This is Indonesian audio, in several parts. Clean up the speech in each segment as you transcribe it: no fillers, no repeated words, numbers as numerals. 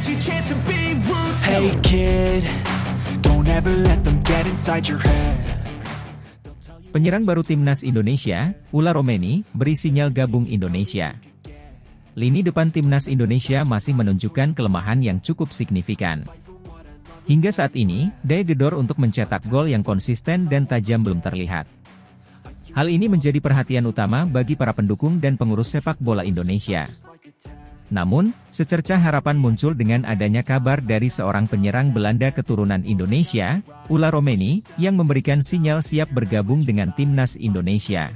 Hey kid, don't ever let them get inside your head. Penyerang baru timnas Indonesia, Ula Romeni, beri sinyal gabung Indonesia. Lini depan timnas Indonesia masih menunjukkan kelemahan yang cukup signifikan. Hingga saat ini, daya gedor untuk mencetak gol yang konsisten dan tajam belum terlihat. Hal ini menjadi perhatian utama bagi para pendukung dan pengurus sepak bola Indonesia. Namun, secercah harapan muncul dengan adanya kabar dari seorang penyerang Belanda keturunan Indonesia, Ula Romeni, yang memberikan sinyal siap bergabung dengan timnas Indonesia.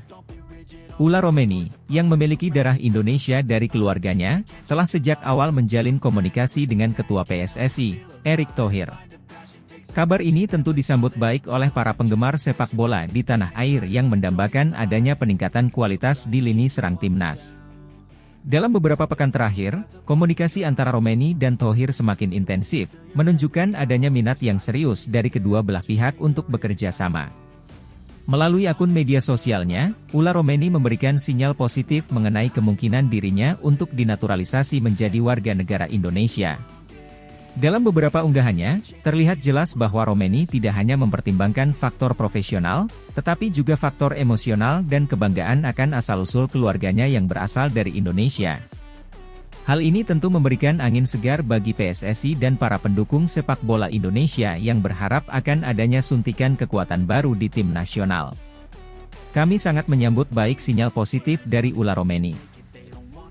Ula Romeni, yang memiliki darah Indonesia dari keluarganya, telah sejak awal menjalin komunikasi dengan Ketua PSSI, Erick Thohir. Kabar ini tentu disambut baik oleh para penggemar sepak bola di tanah air yang mendambakan adanya peningkatan kualitas di lini serang timnas. Dalam beberapa pekan terakhir, komunikasi antara Romeni dan Thohir semakin intensif, menunjukkan adanya minat yang serius dari kedua belah pihak untuk bekerja sama. Melalui akun media sosialnya, Ula Romeni memberikan sinyal positif mengenai kemungkinan dirinya untuk dinaturalisasi menjadi warga negara Indonesia. Dalam beberapa unggahannya, terlihat jelas bahwa Romeni tidak hanya mempertimbangkan faktor profesional, tetapi juga faktor emosional dan kebanggaan akan asal-usul keluarganya yang berasal dari Indonesia. Hal ini tentu memberikan angin segar bagi PSSI dan para pendukung sepak bola Indonesia yang berharap akan adanya suntikan kekuatan baru di tim nasional. Kami sangat menyambut baik sinyal positif dari Ula Romeni.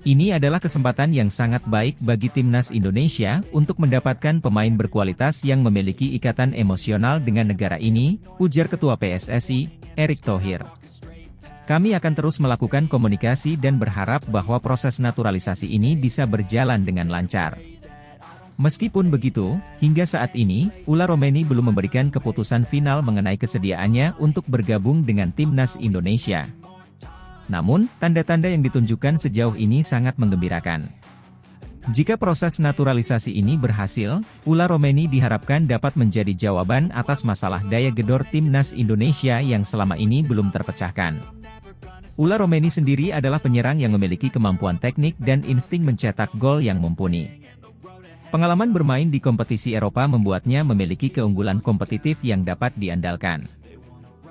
Ini adalah kesempatan yang sangat baik bagi timnas Indonesia untuk mendapatkan pemain berkualitas yang memiliki ikatan emosional dengan negara ini, ujar Ketua PSSI, Erick Thohir. Kami akan terus melakukan komunikasi dan berharap bahwa proses naturalisasi ini bisa berjalan dengan lancar. Meskipun begitu, hingga saat ini, Ula Romeni belum memberikan keputusan final mengenai kesediaannya untuk bergabung dengan timnas Indonesia. Namun, tanda-tanda yang ditunjukkan sejauh ini sangat menggembirakan. Jika proses naturalisasi ini berhasil, Ula Romeni diharapkan dapat menjadi jawaban atas masalah daya gedor timnas Indonesia yang selama ini belum terpecahkan. Ula Romeni sendiri adalah penyerang yang memiliki kemampuan teknik dan insting mencetak gol yang mumpuni. Pengalaman bermain di kompetisi Eropa membuatnya memiliki keunggulan kompetitif yang dapat diandalkan.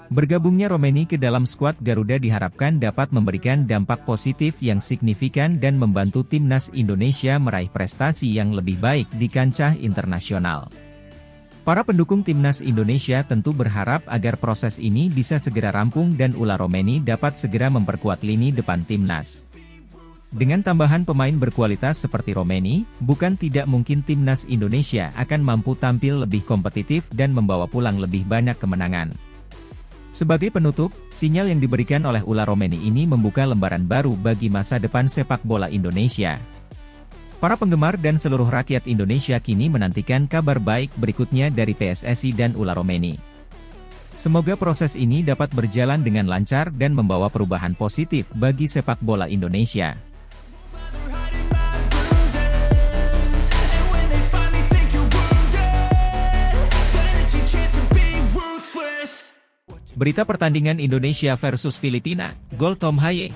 Bergabungnya Romeni ke dalam skuad Garuda diharapkan dapat memberikan dampak positif yang signifikan dan membantu timnas Indonesia meraih prestasi yang lebih baik di kancah internasional. Para pendukung timnas Indonesia tentu berharap agar proses ini bisa segera rampung dan Ula Romeni dapat segera memperkuat lini depan timnas. Dengan tambahan pemain berkualitas seperti Romeni, bukan tidak mungkin timnas Indonesia akan mampu tampil lebih kompetitif dan membawa pulang lebih banyak kemenangan. Sebagai penutup, sinyal yang diberikan oleh Ula Romeni ini membuka lembaran baru bagi masa depan sepak bola Indonesia. Para penggemar dan seluruh rakyat Indonesia kini menantikan kabar baik berikutnya dari PSSI dan Ula Romeni. Semoga proses ini dapat berjalan dengan lancar dan membawa perubahan positif bagi sepak bola Indonesia. Berita pertandingan Indonesia versus Filipina, gol Tom Haye.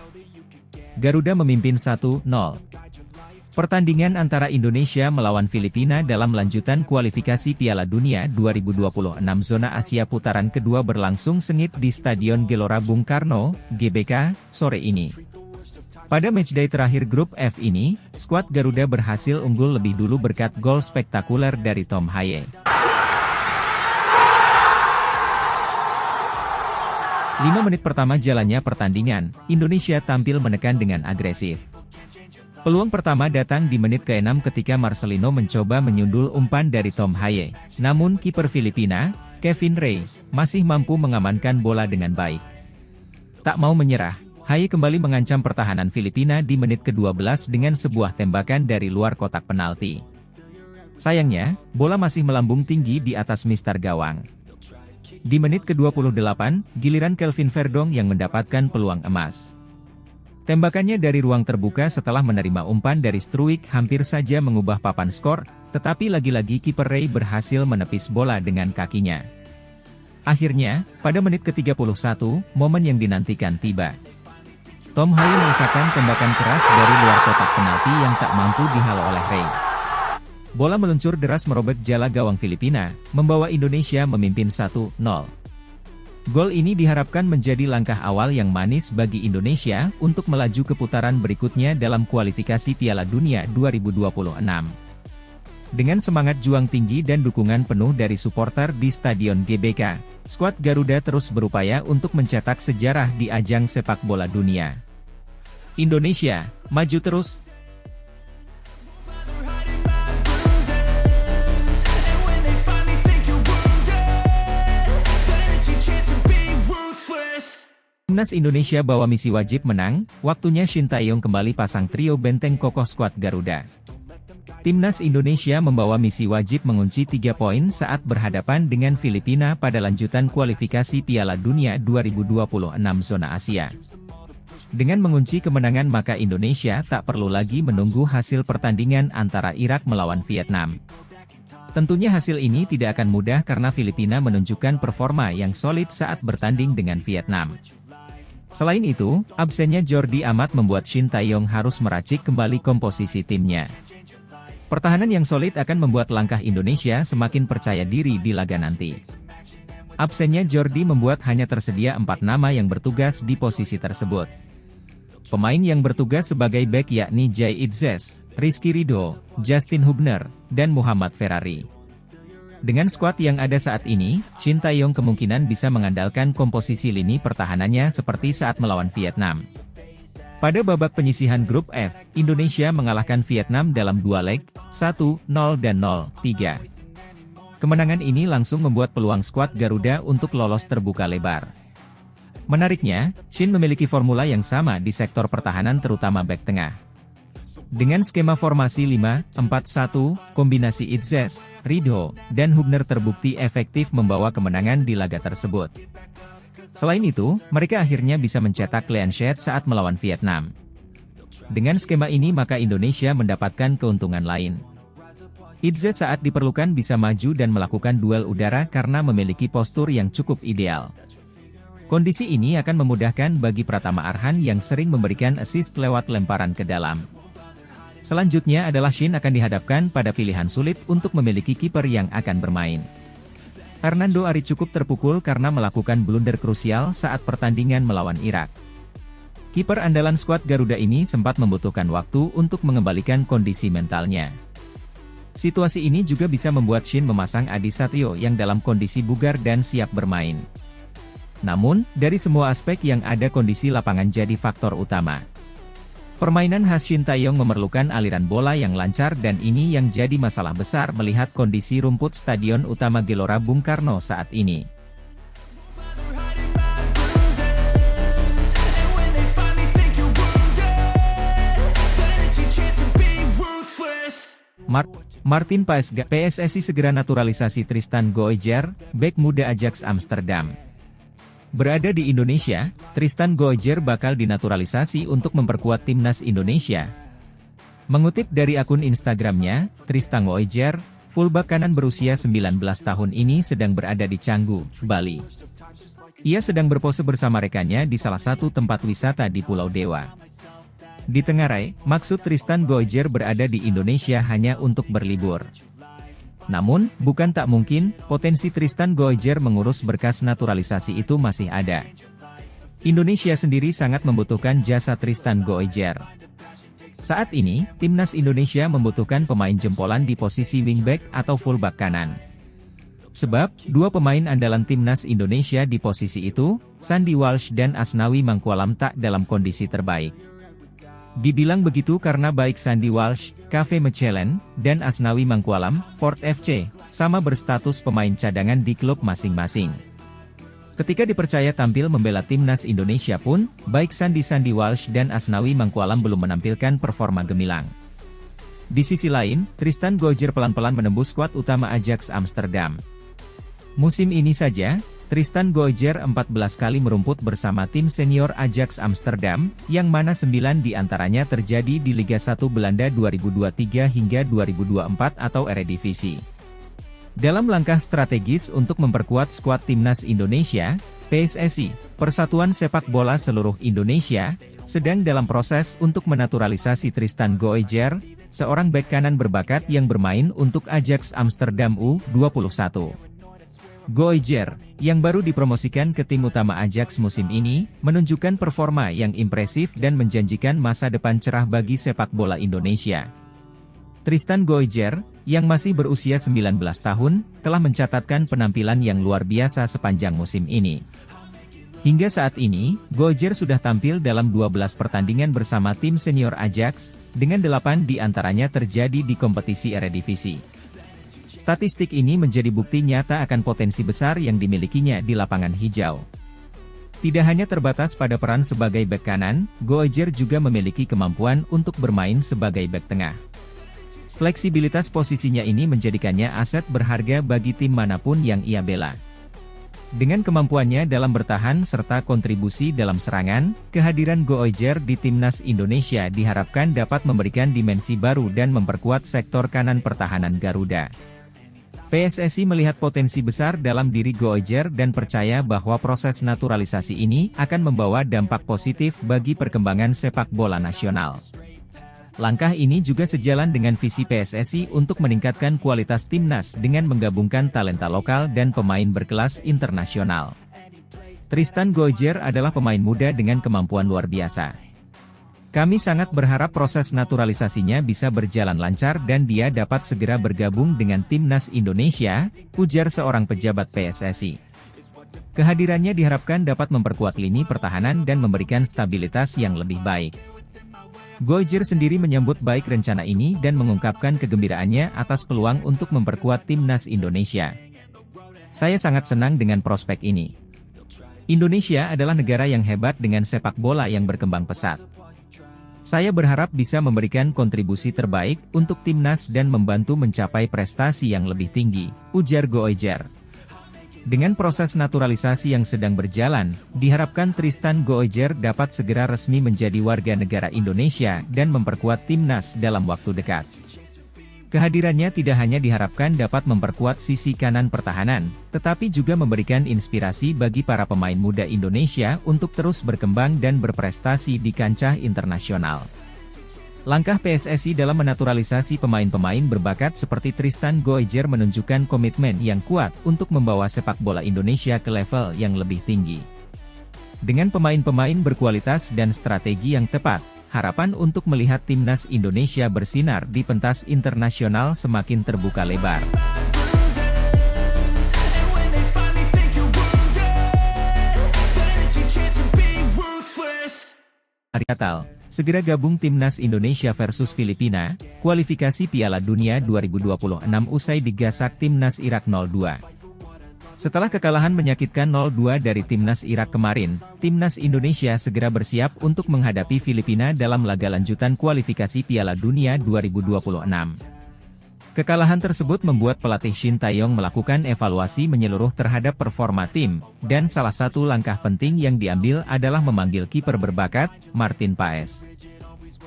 Garuda memimpin 1-0. Pertandingan antara Indonesia melawan Filipina dalam lanjutan kualifikasi Piala Dunia 2026 zona Asia putaran kedua berlangsung sengit di Stadion Gelora Bung Karno, GBK, sore ini. Pada matchday terakhir grup F ini, skuad Garuda berhasil unggul lebih dulu berkat gol spektakuler dari Tom Haye. 5 menit pertama jalannya pertandingan, Indonesia tampil menekan dengan agresif. Peluang pertama datang di menit ke-6 ketika Marcelino mencoba menyundul umpan dari Tom Haye. Namun kiper Filipina, Kevin Ray, masih mampu mengamankan bola dengan baik. Tak mau menyerah, Haye kembali mengancam pertahanan Filipina di menit ke-12 dengan sebuah tembakan dari luar kotak penalti. Sayangnya, bola masih melambung tinggi di atas mistar gawang. Di menit ke-28, giliran Kelvin Verdong yang mendapatkan peluang emas. Tembakannya dari ruang terbuka setelah menerima umpan dari Struijk hampir saja mengubah papan skor, tetapi lagi-lagi kiper Ray berhasil menepis bola dengan kakinya. Akhirnya, pada menit ke-31, momen yang dinantikan tiba. Tom Haye mengesahkan tembakan keras dari luar kotak penalti yang tak mampu dihalau oleh Ray. Bola meluncur deras merobek jala gawang Filipina, membawa Indonesia memimpin 1-0. Gol ini diharapkan menjadi langkah awal yang manis bagi Indonesia untuk melaju ke putaran berikutnya dalam kualifikasi Piala Dunia 2026. Dengan semangat juang tinggi dan dukungan penuh dari supporter di Stadion GBK, skuad Garuda terus berupaya untuk mencetak sejarah di ajang sepak bola dunia. Indonesia, maju terus! Timnas Indonesia bawa misi wajib menang, waktunya Shin Tae-yong kembali pasang trio benteng kokoh skuad Garuda. Timnas Indonesia membawa misi wajib mengunci 3 poin saat berhadapan dengan Filipina pada lanjutan kualifikasi Piala Dunia 2026 zona Asia. Dengan mengunci kemenangan maka Indonesia tak perlu lagi menunggu hasil pertandingan antara Irak melawan Vietnam. Tentunya hasil ini tidak akan mudah karena Filipina menunjukkan performa yang solid saat bertanding dengan Vietnam. Selain itu, absennya Jordi Amat membuat Shin Tae-yong harus meracik kembali komposisi timnya. Pertahanan yang solid akan membuat langkah Indonesia semakin percaya diri di laga nanti. Absennya Jordi membuat hanya tersedia 4 nama yang bertugas di posisi tersebut. Pemain yang bertugas sebagai bek yakni Jay Itzes, Rizky Ridho, Justin Hubner, dan Muhammad Ferrari. Dengan skuad yang ada saat ini, Shin Tae-yong kemungkinan bisa mengandalkan komposisi lini pertahanannya seperti saat melawan Vietnam. Pada babak penyisihan grup F, Indonesia mengalahkan Vietnam dalam 2 leg, 1-0 dan 0-3. Kemenangan ini langsung membuat peluang skuad Garuda untuk lolos terbuka lebar. Menariknya, Shin memiliki formula yang sama di sektor pertahanan terutama bek tengah. Dengan skema formasi 5-4-1, kombinasi Itzes, Ridho, dan Hubner terbukti efektif membawa kemenangan di laga tersebut. Selain itu, mereka akhirnya bisa mencetak clean sheet saat melawan Vietnam. Dengan skema ini maka Indonesia mendapatkan keuntungan lain. Itzes saat diperlukan bisa maju dan melakukan duel udara karena memiliki postur yang cukup ideal. Kondisi ini akan memudahkan bagi Pratama Arhan yang sering memberikan assist lewat lemparan ke dalam. Selanjutnya adalah Shin akan dihadapkan pada pilihan sulit untuk memiliki kiper yang akan bermain. Hernando Ari cukup terpukul karena melakukan blunder krusial saat pertandingan melawan Irak. Kiper andalan skuad Garuda ini sempat membutuhkan waktu untuk mengembalikan kondisi mentalnya. Situasi ini juga bisa membuat Shin memasang Adi Satrio yang dalam kondisi bugar dan siap bermain. Namun, dari semua aspek yang ada kondisi lapangan jadi faktor utama. Permainan khas Shin Tae-yong memerlukan aliran bola yang lancar dan ini yang jadi masalah besar melihat kondisi rumput Stadion Utama Gelora Bung Karno saat ini. Martin Paes PSSI segera naturalisasi Tristan Goejer, bek muda Ajax Amsterdam. Berada di Indonesia, Tristan Goejer bakal dinaturalisasi untuk memperkuat timnas Indonesia. Mengutip dari akun Instagramnya, Tristan Goejer, fullback kanan berusia 19 tahun ini sedang berada di Canggu, Bali. Ia sedang berpose bersama rekannya di salah satu tempat wisata di Pulau Dewa. Di Tengarai, maksud Tristan Goejer berada di Indonesia hanya untuk berlibur. Namun, bukan tak mungkin, potensi Tristan Goejer mengurus berkas naturalisasi itu masih ada. Indonesia sendiri sangat membutuhkan jasa Tristan Goejer. Saat ini, timnas Indonesia membutuhkan pemain jempolan di posisi wingback atau fullback kanan. Sebab, 2 pemain andalan timnas Indonesia di posisi itu, Sandy Walsh dan Asnawi Mangkualam tak dalam kondisi terbaik. Dibilang begitu karena baik Sandy Walsh, KV Mechelen, dan Asnawi Mangkualam, Port FC, sama berstatus pemain cadangan di klub masing-masing. Ketika dipercaya tampil membela timnas Indonesia pun, baik Sandy Walsh dan Asnawi Mangkualam belum menampilkan performa gemilang. Di sisi lain, Tristan Goejer pelan-pelan menembus skuad utama Ajax Amsterdam. Musim ini saja, Tristan Goejer 14 kali merumput bersama tim senior Ajax Amsterdam, yang mana 9 diantaranya terjadi di Liga 1 Belanda 2023 hingga 2024 atau Eredivisie. Dalam langkah strategis untuk memperkuat skuad timnas Indonesia, PSSI, Persatuan Sepak Bola Seluruh Indonesia, sedang dalam proses untuk menaturalisasi Tristan Goejer, seorang bek kanan berbakat yang bermain untuk Ajax Amsterdam U21. Goejer, yang baru dipromosikan ke tim utama Ajax musim ini, menunjukkan performa yang impresif dan menjanjikan masa depan cerah bagi sepak bola Indonesia. Tristan Goejer, yang masih berusia 19 tahun, telah mencatatkan penampilan yang luar biasa sepanjang musim ini. Hingga saat ini, Goejer sudah tampil dalam 12 pertandingan bersama tim senior Ajax, dengan 8 di antaranya terjadi di kompetisi Eredivisie. Statistik ini menjadi bukti nyata akan potensi besar yang dimilikinya di lapangan hijau. Tidak hanya terbatas pada peran sebagai bek kanan, Goejer juga memiliki kemampuan untuk bermain sebagai bek tengah. Fleksibilitas posisinya ini menjadikannya aset berharga bagi tim manapun yang ia bela. Dengan kemampuannya dalam bertahan serta kontribusi dalam serangan, kehadiran Goejer di timnas Indonesia diharapkan dapat memberikan dimensi baru dan memperkuat sektor kanan pertahanan Garuda. PSSI melihat potensi besar dalam diri Goejer dan percaya bahwa proses naturalisasi ini akan membawa dampak positif bagi perkembangan sepak bola nasional. Langkah ini juga sejalan dengan visi PSSI untuk meningkatkan kualitas timnas dengan menggabungkan talenta lokal dan pemain berkelas internasional. Tristan Goejer adalah pemain muda dengan kemampuan luar biasa. Kami sangat berharap proses naturalisasinya bisa berjalan lancar dan dia dapat segera bergabung dengan timnas Indonesia, ujar seorang pejabat PSSI. Kehadirannya diharapkan dapat memperkuat lini pertahanan dan memberikan stabilitas yang lebih baik. Goejer sendiri menyambut baik rencana ini dan mengungkapkan kegembiraannya atas peluang untuk memperkuat timnas Indonesia. Saya sangat senang dengan prospek ini. Indonesia adalah negara yang hebat dengan sepak bola yang berkembang pesat. Saya berharap bisa memberikan kontribusi terbaik untuk timnas dan membantu mencapai prestasi yang lebih tinggi, ujar Goejer. Dengan proses naturalisasi yang sedang berjalan, diharapkan Tristan Goejer dapat segera resmi menjadi warga negara Indonesia dan memperkuat timnas dalam waktu dekat. Kehadirannya tidak hanya diharapkan dapat memperkuat sisi kanan pertahanan, tetapi juga memberikan inspirasi bagi para pemain muda Indonesia untuk terus berkembang dan berprestasi di kancah internasional. Langkah PSSI dalam menaturalisasi pemain-pemain berbakat seperti Tristan Goejer menunjukkan komitmen yang kuat untuk membawa sepak bola Indonesia ke level yang lebih tinggi. Dengan pemain-pemain berkualitas dan strategi yang tepat, harapan untuk melihat timnas Indonesia bersinar di pentas internasional semakin terbuka lebar. Ariatal, segera gabung timnas Indonesia versus Filipina, kualifikasi Piala Dunia 2026 usai digasak timnas Irak 0-2. Setelah kekalahan menyakitkan 0-2 dari timnas Irak kemarin, timnas Indonesia segera bersiap untuk menghadapi Filipina dalam laga lanjutan kualifikasi Piala Dunia 2026. Kekalahan tersebut membuat pelatih Shin Tae-yong melakukan evaluasi menyeluruh terhadap performa tim, dan salah satu langkah penting yang diambil adalah memanggil kiper berbakat, Martin Paes.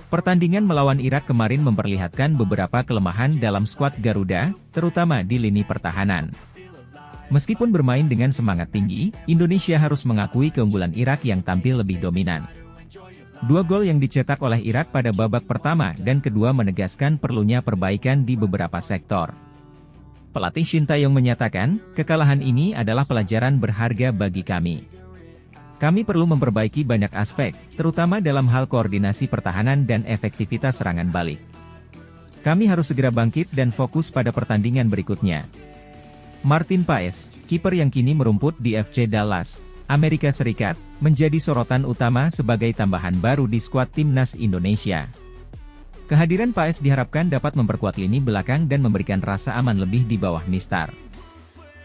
Pertandingan melawan Irak kemarin memperlihatkan beberapa kelemahan dalam skuad Garuda, terutama di lini pertahanan. Meskipun bermain dengan semangat tinggi, Indonesia harus mengakui keunggulan Irak yang tampil lebih dominan. 2 gol yang dicetak oleh Irak pada babak pertama dan kedua menegaskan perlunya perbaikan di beberapa sektor. Pelatih Shin Tae-yong menyatakan, kekalahan ini adalah pelajaran berharga bagi kami. Kami perlu memperbaiki banyak aspek, terutama dalam hal koordinasi pertahanan dan efektivitas serangan balik. Kami harus segera bangkit dan fokus pada pertandingan berikutnya. Martin Paes, kiper yang kini merumput di FC Dallas, Amerika Serikat, menjadi sorotan utama sebagai tambahan baru di skuad timnas Indonesia. Kehadiran Paes diharapkan dapat memperkuat lini belakang dan memberikan rasa aman lebih di bawah Mistar.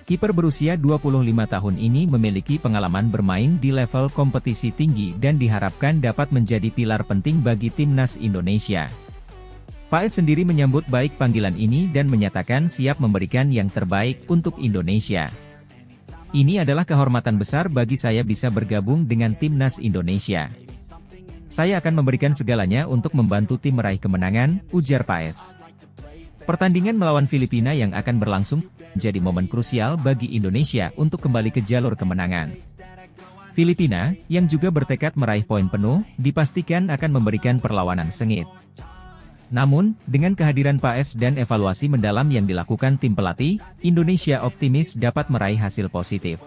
Kiper berusia 25 tahun ini memiliki pengalaman bermain di level kompetisi tinggi dan diharapkan dapat menjadi pilar penting bagi timnas Indonesia. Paes sendiri menyambut baik panggilan ini dan menyatakan siap memberikan yang terbaik untuk Indonesia. Ini adalah kehormatan besar bagi saya bisa bergabung dengan timnas Indonesia. Saya akan memberikan segalanya untuk membantu tim meraih kemenangan, ujar Paes. Pertandingan melawan Filipina yang akan berlangsung menjadi momen krusial bagi Indonesia untuk kembali ke jalur kemenangan. Filipina, yang juga bertekad meraih poin penuh, dipastikan akan memberikan perlawanan sengit. Namun, dengan kehadiran Paes dan evaluasi mendalam yang dilakukan tim pelatih, Indonesia optimis dapat meraih hasil positif.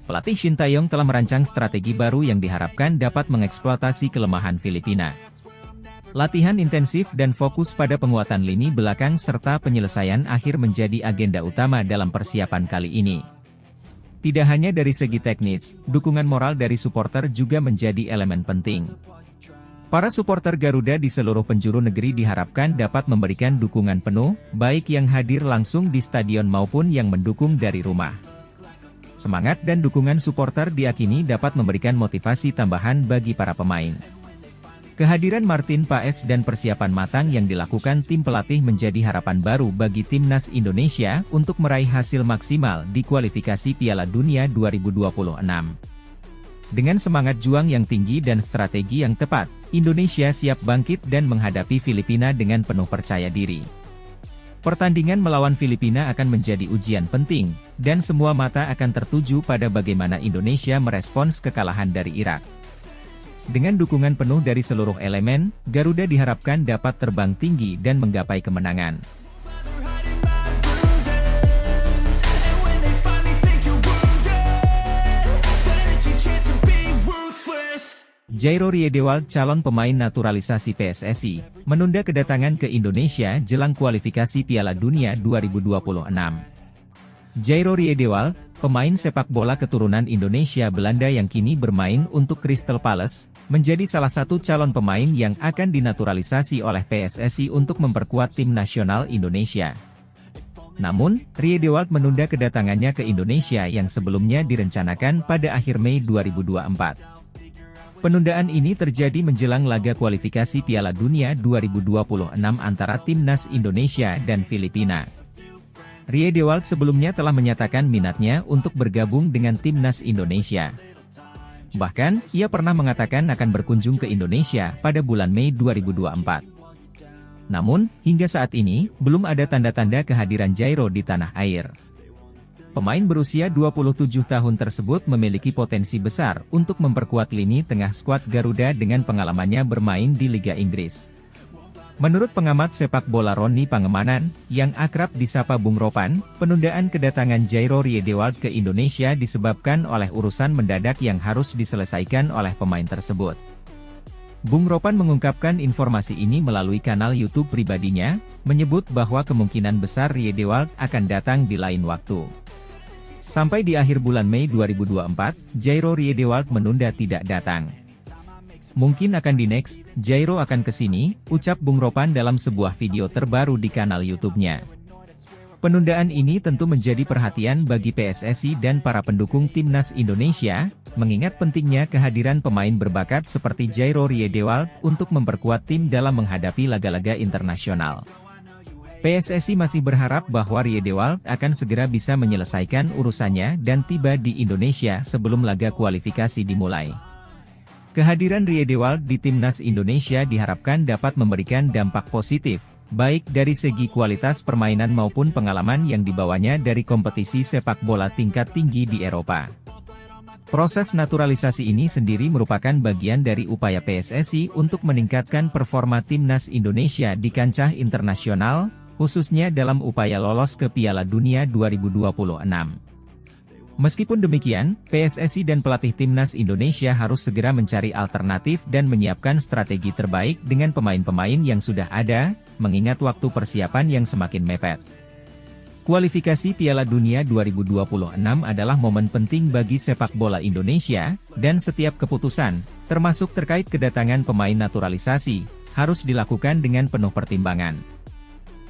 Pelatih Sintayong telah merancang strategi baru yang diharapkan dapat mengeksploitasi kelemahan Filipina. Latihan intensif dan fokus pada penguatan lini belakang serta penyelesaian akhir menjadi agenda utama dalam persiapan kali ini. Tidak hanya dari segi teknis, dukungan moral dari supporter juga menjadi elemen penting. Para supporter Garuda di seluruh penjuru negeri diharapkan dapat memberikan dukungan penuh, baik yang hadir langsung di stadion maupun yang mendukung dari rumah. Semangat dan dukungan supporter diyakini dapat memberikan motivasi tambahan bagi para pemain. Kehadiran Martin Paes dan persiapan matang yang dilakukan tim pelatih menjadi harapan baru bagi timnas Indonesia untuk meraih hasil maksimal di kualifikasi Piala Dunia 2026. Dengan semangat juang yang tinggi dan strategi yang tepat, Indonesia siap bangkit dan menghadapi Filipina dengan penuh percaya diri. Pertandingan melawan Filipina akan menjadi ujian penting, dan semua mata akan tertuju pada bagaimana Indonesia merespons kekalahan dari Irak. Dengan dukungan penuh dari seluruh elemen, Garuda diharapkan dapat terbang tinggi dan menggapai kemenangan. Jairo Riedewald, calon pemain naturalisasi PSSI, menunda kedatangan ke Indonesia jelang kualifikasi Piala Dunia 2026. Jairo Riedewald, pemain sepak bola keturunan Indonesia Belanda yang kini bermain untuk Crystal Palace, menjadi salah satu calon pemain yang akan dinaturalisasi oleh PSSI untuk memperkuat tim nasional Indonesia. Namun, Riedewald menunda kedatangannya ke Indonesia yang sebelumnya direncanakan pada akhir Mei 2024. Penundaan ini terjadi menjelang laga kualifikasi Piala Dunia 2026 antara timnas Indonesia dan Filipina. Riedewald sebelumnya telah menyatakan minatnya untuk bergabung dengan timnas Indonesia. Bahkan, ia pernah mengatakan akan berkunjung ke Indonesia pada bulan Mei 2024. Namun, hingga saat ini, belum ada tanda-tanda kehadiran Jairo di tanah air. Pemain berusia 27 tahun tersebut memiliki potensi besar untuk memperkuat lini tengah skuad Garuda dengan pengalamannya bermain di Liga Inggris. Menurut pengamat sepak bola Roni Pangemanan, yang akrab disapa Bung Ropan, penundaan kedatangan Jairo Riedewald ke Indonesia disebabkan oleh urusan mendadak yang harus diselesaikan oleh pemain tersebut. Bung Ropan mengungkapkan informasi ini melalui kanal YouTube pribadinya, menyebut bahwa kemungkinan besar Riedewald akan datang di lain waktu. Sampai di akhir bulan Mei 2024, Jairo Riedewald menunda tidak datang. Mungkin akan di next, Jairo akan kesini, ucap Bung Ropan dalam sebuah video terbaru di kanal YouTube-nya. Penundaan ini tentu menjadi perhatian bagi PSSI dan para pendukung timnas Indonesia, mengingat pentingnya kehadiran pemain berbakat seperti Jairo Riedewald untuk memperkuat tim dalam menghadapi laga-laga internasional. PSSI masih berharap bahwa Riedewald akan segera bisa menyelesaikan urusannya dan tiba di Indonesia sebelum laga kualifikasi dimulai. Kehadiran Riedewald di timnas Indonesia diharapkan dapat memberikan dampak positif, baik dari segi kualitas permainan maupun pengalaman yang dibawanya dari kompetisi sepak bola tingkat tinggi di Eropa. Proses naturalisasi ini sendiri merupakan bagian dari upaya PSSI untuk meningkatkan performa timnas Indonesia di kancah internasional, khususnya dalam upaya lolos ke Piala Dunia 2026. Meskipun demikian, PSSI dan pelatih timnas Indonesia harus segera mencari alternatif dan menyiapkan strategi terbaik dengan pemain-pemain yang sudah ada, mengingat waktu persiapan yang semakin mepet. Kualifikasi Piala Dunia 2026 adalah momen penting bagi sepak bola Indonesia, dan setiap keputusan, termasuk terkait kedatangan pemain naturalisasi, harus dilakukan dengan penuh pertimbangan.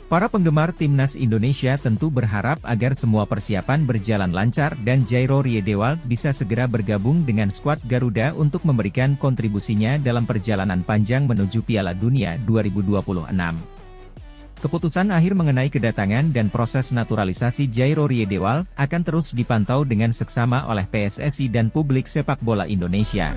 Para penggemar timnas Indonesia tentu berharap agar semua persiapan berjalan lancar dan Jairo Riedewald bisa segera bergabung dengan skuad Garuda untuk memberikan kontribusinya dalam perjalanan panjang menuju Piala Dunia 2026. Keputusan akhir mengenai kedatangan dan proses naturalisasi Jairo Riedewald akan terus dipantau dengan seksama oleh PSSI dan publik sepak bola Indonesia.